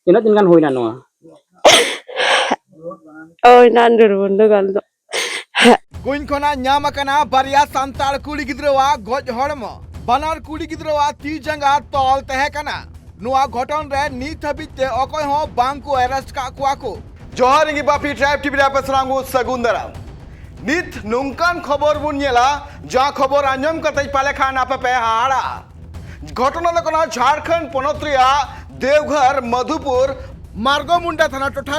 Tina't din kan huwi na no. Oh, nandur bunda galdo. कुछ खोना ᱧᱟᱢ ᱟᱠᱟᱱᱟ ᱵᱟᱨᱭᱟ ᱥᱟᱱᱛᱟᱲ ᱠᱩᱲᱤ ᱜᱤᱫᱽᱨᱟᱹᱣᱟᱜ ᱜᱚᱡ ᱦᱚᱲᱢᱚ ᱵᱟᱱᱟᱨ ᱠᱩᱲᱤ ᱜᱤᱫᱽᱨᱟᱹᱣᱟᱜ ᱛᱤ ᱡᱟᱸᱜᱟ ᱛᱚᱞ ᱛᱟᱦᱮᱸ ᱠᱟᱱᱟ ᱱᱚᱣᱟ ᱜᱷᱚᱴᱚᱱ ᱨᱮ ᱱᱤᱛ ᱦᱟᱹᱵᱤᱡ ᱛᱮ ᱚᱠᱚᱭ ᱦᱚᱸ ᱵᱟᱝ ᱠᱚ ᱮᱨᱮᱥᱴ ᱠᱟᱜ ᱠᱚᱣᱟ ᱠᱚ ᱡᱚᱦᱟᱨ ᱜᱮ ᱵᱟᱯᱤ ᱴᱨᱟइब टीवी ᱨᱮ ᱟᱯᱮ ᱥᱟᱱᱟᱢ ᱠᱚ ᱥᱟᱹᱜᱩᱱ ᱫᱟᱨᱟᱢ ᱱᱤᱛ ᱱᱚᱝᱠᱟᱱ ᱠᱷᱚᱵᱚᱨ ᱵᱚᱱ ᱧᱮᱞᱟ ᱡᱟᱦᱟᱸ ᱠᱷᱚᱵᱚर ᱟᱸᱡᱚᱢ ᱠᱟᱛᱮ ᱯᱟᱞᱮ ᱠᱷᱟᱱ ᱟᱯᱮ ᱯᱮ ᱦᱟᱦᱟᱲᱟ घटना दो कना झारखंड पनत देवघर मधुपुर मार्गोमुंडा थाना टोठा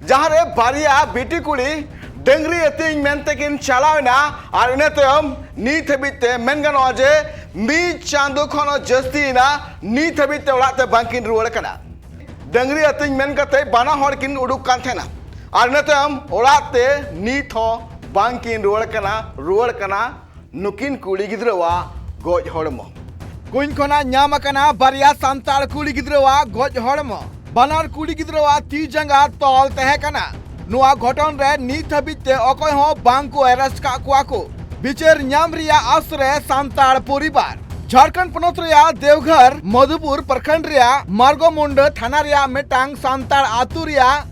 जहाँ रे बारिया बेटी कुड़ी डंगरी अतिंग मेनते किन चलावना और इने तयम नीत हबिते मेन गनोआ जे मी चांदो खनो जस्तीना नीत हबिते ओलाते बांकिन रुवाड़ कना डंगरी अतिंग मेन कते बाना हर किन उडुक कान थेना और इने तयम ओलाते नीत हो बांकिन रुवाड़ कना नुकिन कुड़ी गिद्रवा गoj हड़मो कुछ खोना ᱧᱟᱢ ᱟᱠᱟᱱᱟ ᱵᱟᱨᱭᱟ ᱥᱟᱱᱛᱟᱲ ᱠᱩᱲᱤ ᱜᱤᱫᱽᱨᱟᱹᱣᱟᱜ ᱜᱚᱡ ᱦᱚᱲᱢᱚ ᱵᱟᱱᱟᱨ ᱠᱩᱲᱤ ᱜᱤᱫᱽᱨᱟᱹᱣᱟᱜ ᱛᱤ ᱡᱟᱸᱜᱟ ᱛᱚᱞ ᱛᱟᱦᱮᱸ ᱠᱟᱱᱟ ᱱᱚᱣᱟ ᱜᱷᱚᱴᱚᱱ ᱨᱮ ᱱᱤᱛ ᱦᱟᱹᱵᱤᱡ ᱛᱮ ᱚᱠᱚᱭ ᱦᱚᱸ ᱵᱟᱝ ᱠᱚ ᱮᱨᱮᱥᱴ ᱠᱟᱜ ᱠᱚᱣᱟ ᱠᱚ ᱵᱤᱪᱟᱹᱨ ᱧᱟᱢ ᱨᱮᱭᱟᱜ आस रे ᱥᱟᱱᱛᱟᱲ ᱯᱚᱨᱤᱵᱟᱨ झारखंड पनत देवघर मधुपुर प्रखंड मार्गोमुंड थाना मिटांग सांताड़ आतु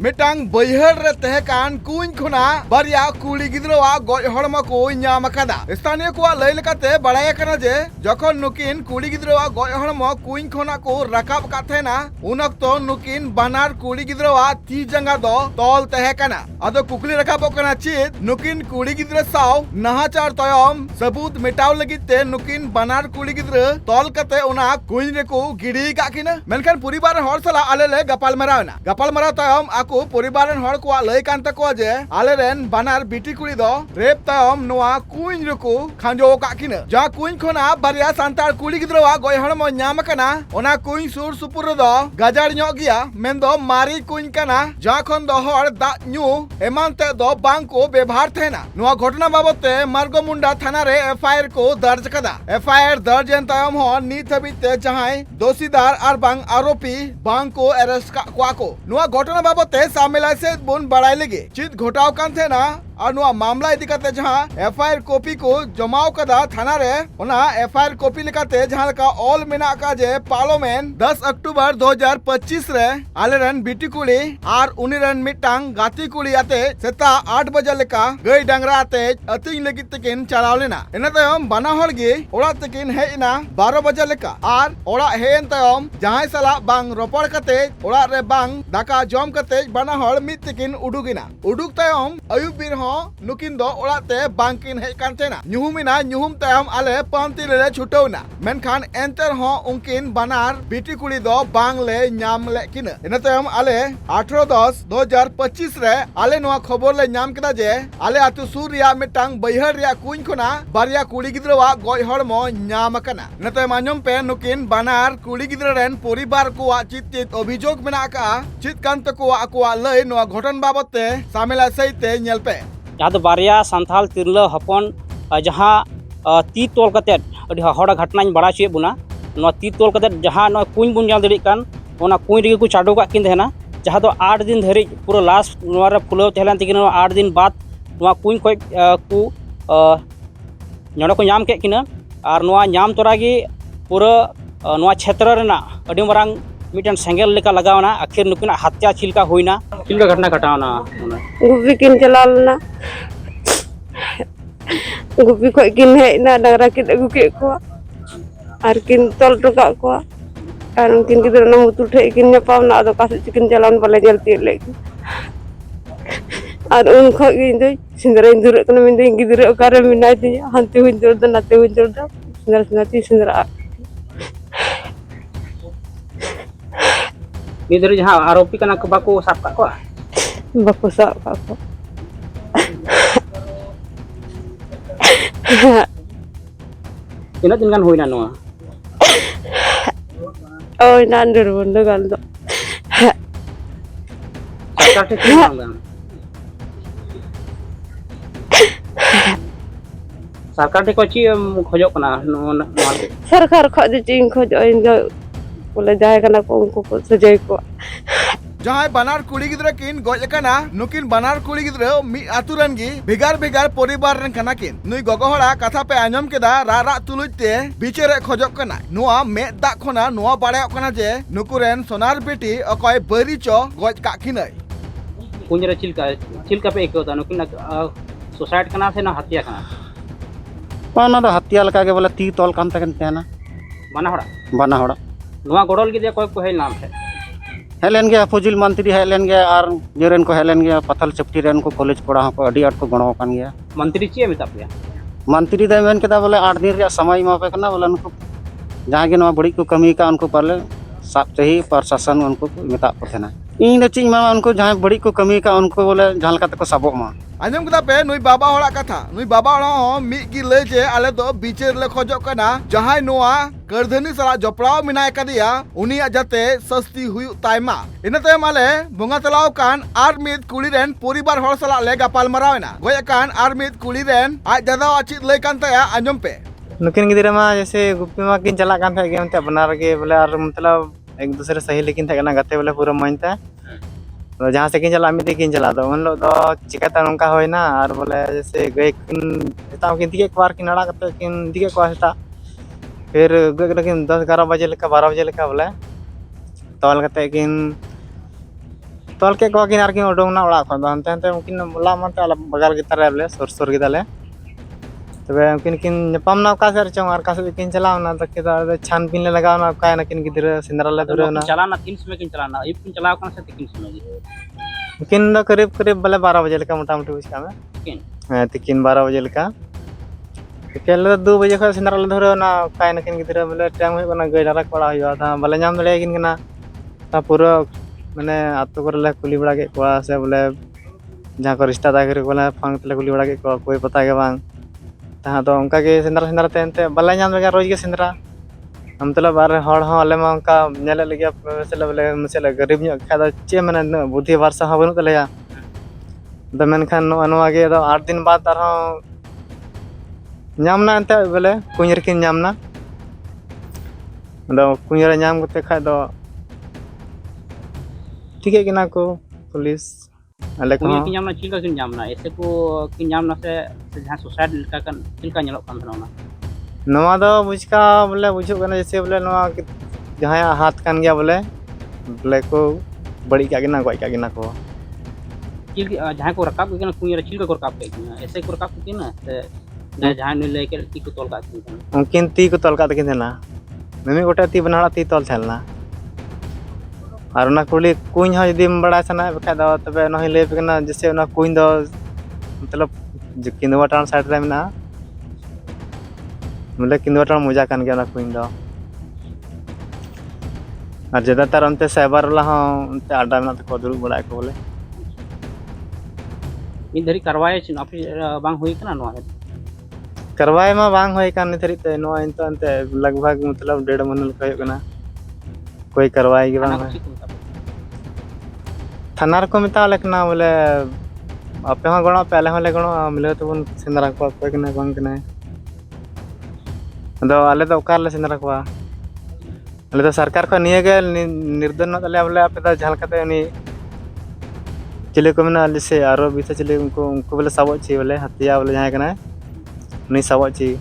मिटांग बैहड़ रे तहकान कुछ खुना बारिया कुड़ी गिद्रवा गज हड़म को ᱧᱟᱢ अकादा स्थानीय को लय लेकाते बड़ाय कना जे जखन नुकिन कुड़ी गिद्रवा गज हड़म कुछ खुना को रकाब काथेना उन अक्तो नुकिन बानार कुड़ी गिद्रवा ती जंगा दो तोल तहकाना अदो कुकली रकाबो कना चित नुकिन कुड़ी गिद्र साव नाहाचार तयम सबूत मिटाव लगिते नुकिन बानार कुड़ी तोल कते उना कुछ रेको गिड़ी काकिना मेनखान परिवार हर सला आले ले गपाल मराव तयम आको परिवार हर को लय कान तको जे आले रेन बानार बिटी कुड़ी दो रेप तयम नोआ कुछ रेको खांजो काकिना जा कुछ खोना बारिया सांताड़ कुड़ी गिद्रवा गय हड़मो ᱧᱟᱢ काना ओना कुछ सुर सुपुर दो गाजार ᱧᱚᱜ गिया मेन दो मारी कुछ काना जा खन दो हर दा ᱧᱩ एमान ते दो बांग को व्यवहार थेना नोआ घटना बाबते मार्गोमुंडा थाना रे एफआईआर को दर्ज कदा एफआईआर दर्ज तयम हो नीत हबिते जहां दोषीदार और बांग आरोपी बांग को एरेस्ट का को नुआ घटना बाबते सामिला से बुन बड़ाई लगे चित घोटाव कान थे ना और नुआ मामला इदी कते जहां एफआईआर कॉपी को जमाव कदा थाना रे ओना एफआईआर कॉपी लेकाते जहां का ऑल मेना का जे पार्लियामेंट 10 अक्टूबर 2025 रे आलेरन बिटी कुड़ी और उनिरन मिटांग गाती कुड़ी आते सेता 8 बजे लेका गई डांगरा आते अतिंग लगित तकिन चलाव लेना इना तयम बाना हर गे ओड़ा तकिन हेना 12 बजे लेका और ओड़ा हेन तयम जहां सला बांग रोपड़ कते ओड़ा रे बांग दाका जम कते बाना हर मित तकिन उडुगिना उडुक तयम अयुब बिर नुकिन दो ओड़ाते बांकिन हेज कान थेना ᱧᱩᱦᱩᱢᱤना ᱧᱩᱦᱩᱢ तयम आले पंती ले छुटौना मेनखान एंतर हो उनकिन बानार बिटी कुड़ी दो बांग ले ᱧᱟᱢ ले किन इना तयम आले 18/10/2025 रे आले नोआ खबर ले ᱧᱟᱢ केदा जे आले आतु सुर रिया मिटांग बैहड़ रिया कुछ खुना बारिया कुड़ी गिद्रवा गज हड़मो ᱧᱟᱢ कना इना तयम आंजम पे नुकिन बानार कुड़ी गिद्र रेन परिवार को चित अभियोग मेना का चित कान तको आकोआ लय नोआ घटन बाबते सामेला सहिते नेल पे जहाँ तो बारिया सांथाल तिरला हपन जहाँ ती तोल कते अडी हड़ा घटना बड़ा चुए बुना ती तोल कते जहाँ कुछ बुन जाल दड़ी कान ओना कुछ रे को चाडो का किन देना जहाँ तो 8 दिन धरी पूरा लास्ट नोरा फुलो तहलान तकिन 8 दिन बाद कुछ खोज को नोडा को ᱧᱟᱢ के किना और नोआ ᱧᱟᱢ तोरागी पूरा नोआ क्षेत्र रेना अडी मरांग मिटन सेंगेल लेका लगावना आखिर नुकिन हत्या चिलका हुईना चिलका घटना घटावना गुपी किन चलावना गुपी खो किन हेना डांगरा किन अगु के को और किन तोल टका को और उनकिन गिद्र ना मुतुल ठे किन ᱧᱟᱯᱟᱢ ना आदो कासे चिकन चलावन बले जलती ले और उन खो गिन दो सिंदरा इंदुर कन मिन दो गिद्र ओकारे मिनाय दी हंते हुई जोर द नाते हुई जोर द सिंदरा निधर जहाँ आरोपी कना को बाको साफ का को बाको साफ का को ina din kan huina no oh nandur bunda galdo सरकार से क्यों मांगा सरकार से कोची खोजो कना सरकार खो दे चिंग खोजो इन बोले जाए कना को उनको को सजाई को जहां बानार कुड़ी गिद्रा किन गज अकाना नुकिन बानार कुड़ी गिद्रा मी आतुरन गी भेगार भेगार परिवार रन कना किन नुई गगो हड़ा कथा पे आंजम केदा रा तुलुजते बिचारे खोजक कना नुआ मे दा खोना नुआ बाड़ायक कना जे नुकुरेन सोनार बेटी अकय बरी चो गज का किनै कुंज रे चिलका पे इको ता नुकिन सोसाइटी कना से ना हत्या कना ना तो हत्या लगा के बोले ती तोल कान तकन तेना बाना हड़ा बना गोडल गिदे कोई को है नाम है हेलेन गया फुजिल मंत्री हेलेन गया और जोरेन को हेलेन गया पथल चपटी रेन को कॉलेज पढ़ा को अडी आट को गणो कान गया मंत्री चे मेता पे मंत्री दे मेन केदा बोले 8 दिन रे समय मा पे कना बोले उनको जहां के नवा बड़ी को कमी का उनको पहले साफ चाहिए प्रशासन उनको मेता को थेना इन द चिंग मा उनको जहां बड़ी को कमी का उनको बोले जहां लका तको सबो मा आंजम कदा पे नुई बाबा हड़ा कथा नुई बाबा हड़ा हो मी की ले जे आले दो बिचार ले खोजक कना जहां नोआ करधनी सला जपड़ाव मिनाय कदिया उनी जाते सस्ती हुई तायमा इनते माले बुंगा तलाव कान आर मिद कुड़ी रेन परिवार हड़ सला ले गपाल मरावना गोय कान आर मिद कुड़ी रेन आज दादा अचित ले कान तया आंजम पे नुकिन गिदरा मा जैसे गुप्पी मा किन चला कान थे गेम ते बना रगे बोले और मतलब एक दूसरे सही लेकिन थे ना गते बोले पूरा मानता तो जहाँ से किन चला मिते किन चला तो उन लोग तो चिकाता उनका होय ना और बोले जैसे गए किन किन दिखे एक बार किन अड़ा करते किन दिखे को आस्ता फिर गए लेकिन 10-11 बजे लेका 12 बजे लेका बोले तौल करते किन तौल के को किन आर किन उडोंग ना उड़ा को अंते अंते किन बोला मत आला बगल की तरह बोले सुर की दले तबे किन पम ना का सर चोंग और का से किन चलाव ना तक के छान पिन ले लगाव ना का ना किन गिदरे सिंदरा ले धरे ना चलाना 3 समय किन चलाना इप किन चलाव कन से 3 समय किन दो करीब बोले 12 बजे लेका मोटा मोटी उसका में किन हां तिकिन 12 बजे लेका केले 2 बजे खा सिंदरा ले धरे ना का ना किन गिदरे बोले टाइम होय बना गई डारा पड़ा हुआ था बोले नाम ले किन ना ता पूरा माने आतो कर ले कुली बड़ा के कोआ से बोले जहां को रिश्ता दा करे बोले फंग ले कुली बड़ा के कोई पता के बांग ता तो उनका के सिंदरा तेनते बल्ला नाम लगा रोज के सिंदरा हम तला बार हड़ हो ले मा उनका नेले लगे से बोले मसे गरीब न्य खा चे माने बुद्धि वर्षा हो बनु तले द मेन खान नो के तो 8 दिन बाद आर नाम ना अंते बोले कुंजर किन नाम ना दो कुंजर नाम करते खा दो ठीक है कि ना को पुलिस अले को किन नाम ना चिलका किन नाम ना ऐसे को किन नाम ना से जहां सोसाइटी लका कन चिलका नेलो कान ना नवा दो बुझका बोले बुझो कना जैसे बोले नवा जहां हाथ कान गया बोले को बड़ी का गिना गोय का गिना को चिल जहां को रकाब के कुंजर चिलका को रकाब के ऐसे को रकाब के ना से जहां ने लेके ती को तोल का उनकिन ती को तोल का देखे ना मम्मी गोटा ती बनाड़ा ती तोल थलना और ना कुली कुኝ हो यदि बड़ा सना बखा दो तबे नही ले बिकना जैसे ना कुኝ दो मतलब जो किंदवा टाउन साइड रे ना मतलब किंदवा टाउन मजा कान गया ना कुኝ दो और ज्यादातर अंते साइबर वाला हो अंते आडा में तो दुरुब बड़ा को बोले इन धरी करवाए छिन ऑफिस बांग होई कना नो करवाए मा बांग होई कान धरी ते नो अंते अंते लगभग मतलब 1.5 महीना कहियो कना कोई करवाए के बांग थाना को मिता लेकना बोले आपे हां गणो पहले होले गणो मिले तो बन सिंदरा को कोई कना बांग कना दो आले तो कार ले सिंदरा को आले तो सरकार को निये के निर्देश न तले बोले आपे तो झाल कते नि चिले को मिना जैसे आरो बीते चिले उनको बोले साबो ची बोले हत्या बोले जहां कना नि साबो ची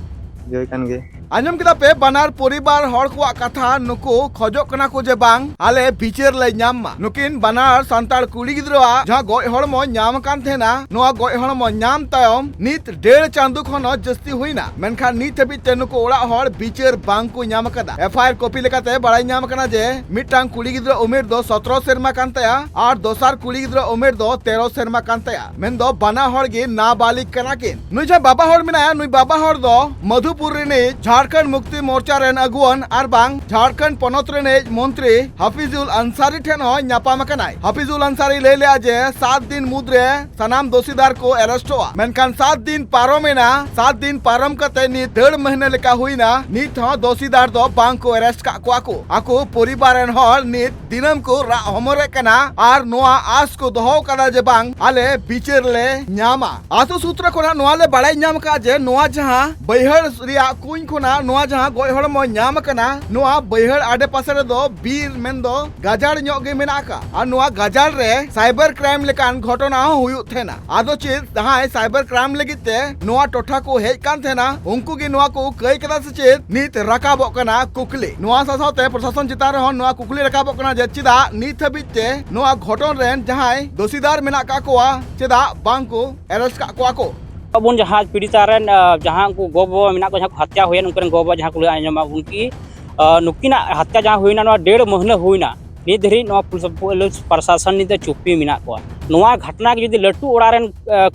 जोय कान गे आंजम किदा पे बानार परिवार हड़ को कथा नुको खोजक कना को जे बांग आले बिचार ले नाम मा नुकिन बानार संताल कुड़ी गिद्रवा जहां गोय हड़मो नाम कान थेना नोआ गोय हड़मो नाम तायम नित 1.5 चांदो खनो जस्ती हुइना मेनखान नित हबि ते नुको ओड़ा हड़ बिचार बांग को नाम कदा एफआईआर कॉपी लेकाते बड़ाई नाम कना जे मिटांग कुड़ी गिद्र उमेर दो 17 सेरमा कान तया और दोसार कुड़ी गिद्र उमेर दो 13 सेरमा कान तया मेन दो बाना हड़ गे नाबालिग कना किन नुई जे बाबा हड़ मिनाया नुई बाबा हड़ दो मधुपुर रे झारखंड मुक्ति मोर्चा रेन अगुवन और बांग झारखंड पनत रेन मंत्री हफिजुल अंसारी ठेन हो न्यापाम कनाय हफिजुल अंसारी ले लिया जे 7 दिन मुद्रे सनाम दोषीदार को अरेस्ट हुआ मेनखान 7 दिन पारमेना 7 दिन पारम कते नि 1.5 महीने लेका हुईना नित हो दोषीदार दो बांग को अरेस्ट का को आको परिवार रेन हर नित दिनम को रा हमरे कना और नोआ आस को दोहो कदा जे बांग आले बिचार ले न्यामा आतो सूत्र कोना नोआ ले बड़ाई न्याम का जे नोआ जहां बैहर रिया कुኝ खोना कना नोआ जहां गoj हड़मो ᱧᱟᱢ कना नोआ बैहड़ आडे पासे रे दो बीर मेंदो गाजाड़ ᱧᱚᱜ गे मेना का आ नोआ गाजाड़ रे साइबर क्राइम लेकान घटना हो हुयुग थेना आदो चेत जहां साइबर क्राइम लगित ते नोआ टोठा को हेज कान थेना उनको गे नोआ को कई कदा से चेत नीत राकाबो कना कुकली नोआ सासाते प्रशासन चितान रे नोआ कुकली राकाबो कना जे चिदा नीत हबित ते नोआ घटन रेन जहां दोषीदार मेना का कोआ चिदा बांको अरेस्ट का कोआ को बन जहाँ पीड़िता रेन जहाँ को गो बाबा मेना को जहाँ हत्या हुई उनके गो बाबा जहाँ को आंजमा उनकी नुकिना हत्या जहाँ हुई 1.5 महीना हुईना नित धरी पुलिस प्रशासन नित चुप्पी मेना को नोआ घटना के जुदी लटू ओड़ा रेन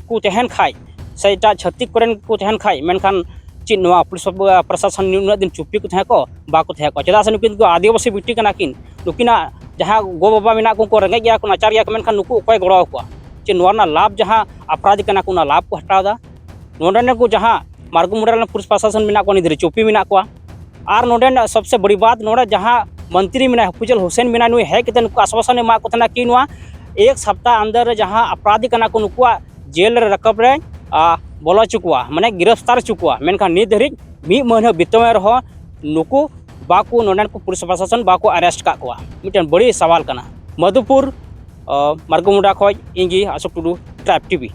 को तहन खाई से एटा छत्तीक कोरेन को तहन खाई मेनखान चीज नोआ पुलिस प्रशासन उन्ना दिन चुप्पी को तहे को बाको तहे को चेदा से नुकिन को आदिवासी बिटी कना किन नुकिना जहाँ गो बाबा मेना को रेंगे गया को नाचार गया मेनखान नुकु उपाय गड़ो को चे नोना लाभ जहाँ अपराधी कना को लाभ को हटादा नोडे को जहाँ मार्गमुड़ा पुलिस प्रशासन मेना को निधि चुप्पी मेना को और नोडे सबसे बड़ी बात नोडे जहाँ मंत्री मेना फुजल हुसैन मेना नुई हेज के आश्वासन एमा को तना कि एक सप्ताह अंदर जहाँ अपराधी कना को नुकुआ जेल रे रकब रे बोलो चुकुआ माने गिरफ्तार चुकुआ मेनखान नित धरी 1 महीना बितवे रहो नुकु बाको नोडे को पुलिस प्रशासन बाको अरेस्ट का कोआ मिटन बड़ी सवाल कना मधुपुर मार्गमुड़ा खoj इंगी अशोक टुडू ट्राइब टीवी।